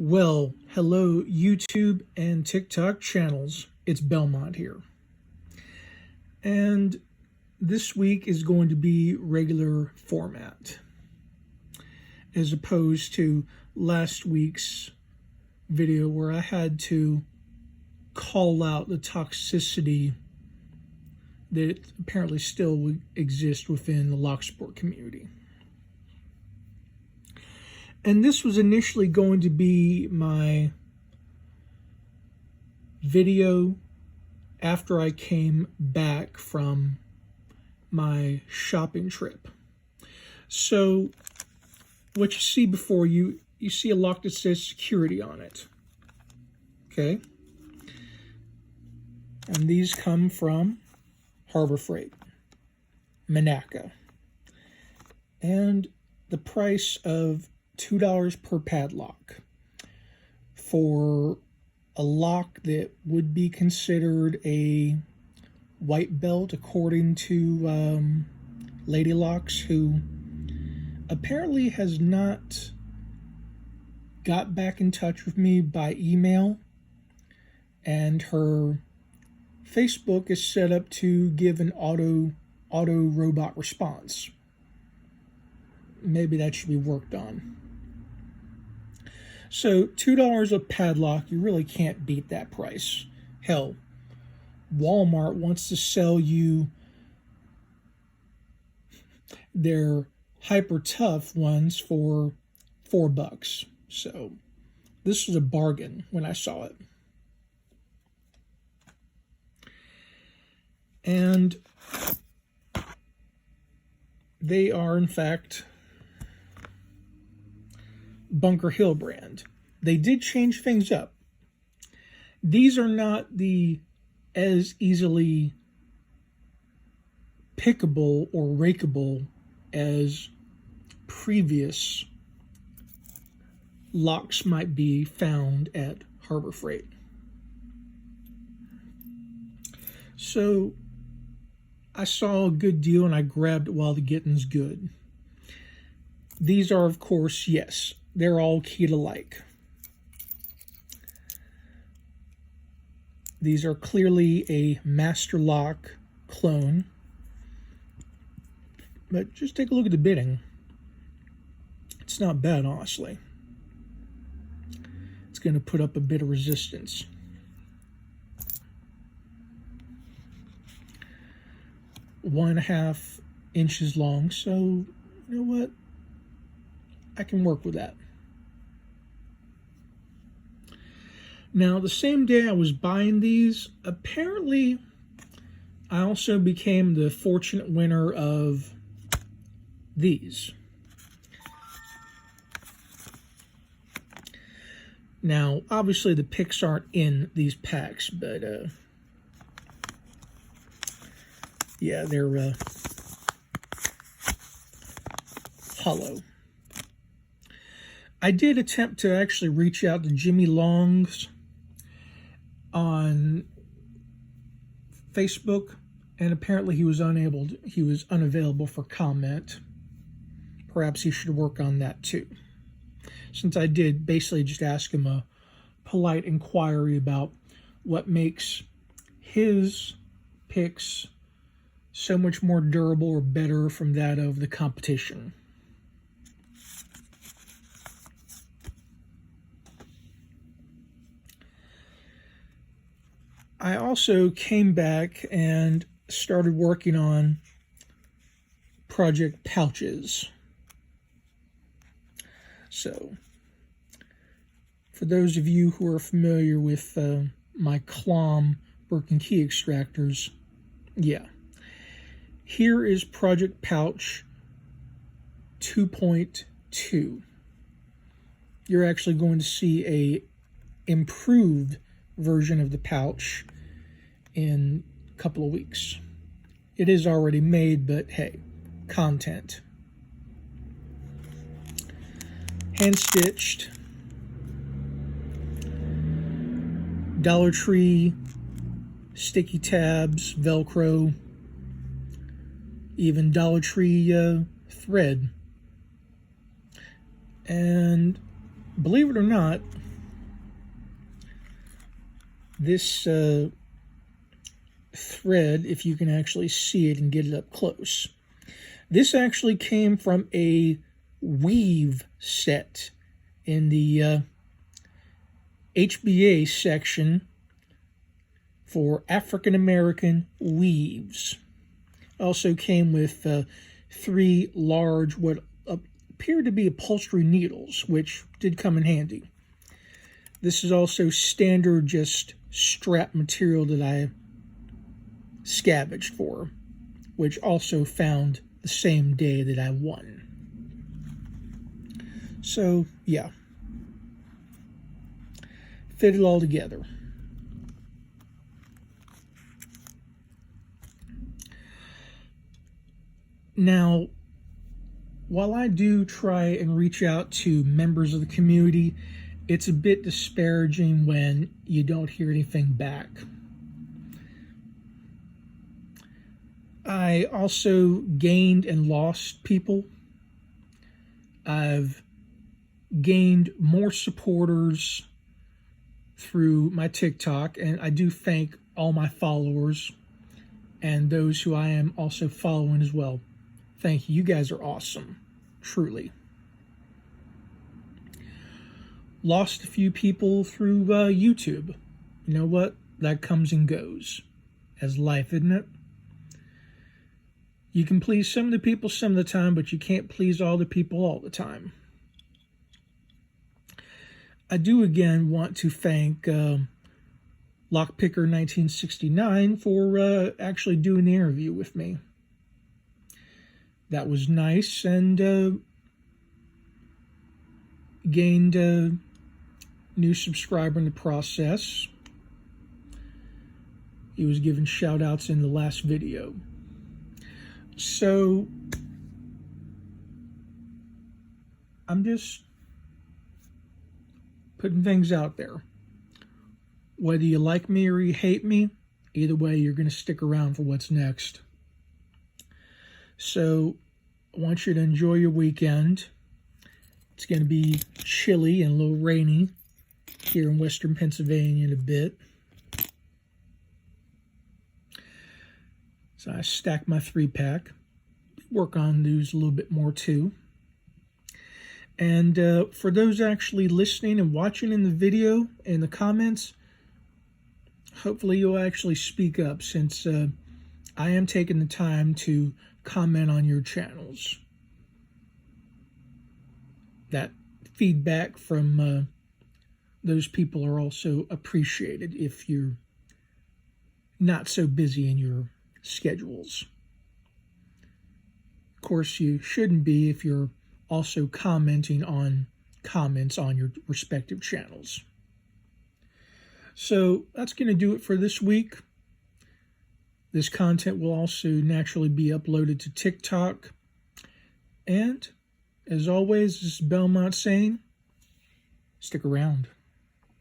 Well, hello YouTube and TikTok channels. It's Belmont here. And this week is going to be regular format, as opposed to last week's video where I had to call out the toxicity that apparently still exists within the lock sport community. And this was initially going to be my video after I came back from my shopping trip. So what you see before you see a lock that says security on it. Okay. And these come from Harbor Freight, Monaco. And the price of $2 per padlock for a lock that would be considered a white belt according to Lady Locks, who apparently has not got back in touch with me by email, and her Facebook is set up to give an auto robot response. Maybe that should be worked on. So $2 a padlock, you really can't beat that price. Hell, Walmart wants to sell you their hyper tough ones for $4. So this was a bargain when I saw it. And they are, in fact, Bunker Hill brand. They did change things up. These are not as easily pickable or rakeable as previous locks might be found at Harbor Freight. So I saw a good deal and I grabbed it while the getting's good. These are, of course, yes, they're all keyed alike. These are clearly a Master Lock clone. But just take a look at the bitting. It's not bad, honestly. It's going to put up a bit of resistance. One and a half inches long, so you know what? I can work with that. Now, the same day I was buying these, apparently I also became the fortunate winner of these. Now, obviously the picks aren't in these packs, but yeah, they're hollow. I did attempt to actually reach out to Jimmy Long's on Facebook, and apparently he was unavailable for comment. Perhaps he should work on that too, since I did basically just ask him a polite inquiry about what makes his picks so much more durable or better from that of the competition. I also came back and started working on project pouches. So, for those of you who are familiar with my Clom Birkin key extractors, yeah. Here is Project Pouch 2.2. You're actually going to see a improved version of the pouch in a couple of weeks. It is already made, but hey, content. Hand stitched. Dollar Tree sticky tabs, Velcro, even Dollar Tree thread. And believe it or not, this thread, if you can actually see it and get it up close. This actually came from a weave set in the HBA section for African American weaves. Also came with 3 large, what appeared to be upholstery needles, which did come in handy. This is also standard just strap material that I scavenged for, which also found the same day that I won. So, yeah. Fit it all together. Now, while I do try and reach out to members of the community, it's a bit disparaging when you don't hear anything back. I also gained and lost people. I've gained more supporters through my TikTok, and I do thank all my followers and those who I am also following as well. Thank you. You guys are awesome. Truly. Lost a few people through YouTube. You know what? That comes and goes. As life, isn't it? You can please some of the people some of the time, but you can't please all the people all the time. I do again want to thank Lockpicker 1969 for actually doing the interview with me. That was nice, and gained a new subscriber in the process. He was given shout outs in the last video. So I'm just putting things out there. Whether you like me or you hate me, either way, you're going to stick around for what's next. So I want you to enjoy your weekend. It's going to be chilly and a little rainy here in western Pennsylvania in a bit. So I stacked my 3-pack. Work on these a little bit more too. And for those actually listening and watching in the video, in the comments, hopefully you'll actually speak up, since I am taking the time to comment on your channels. That feedback from those people are also appreciated if you're not so busy in your schedules. Of course, you shouldn't be if you're also commenting on comments on your respective channels. So that's going to do it for this week. This content will also naturally be uploaded to TikTok. And as always, this is Belmont saying, stick around.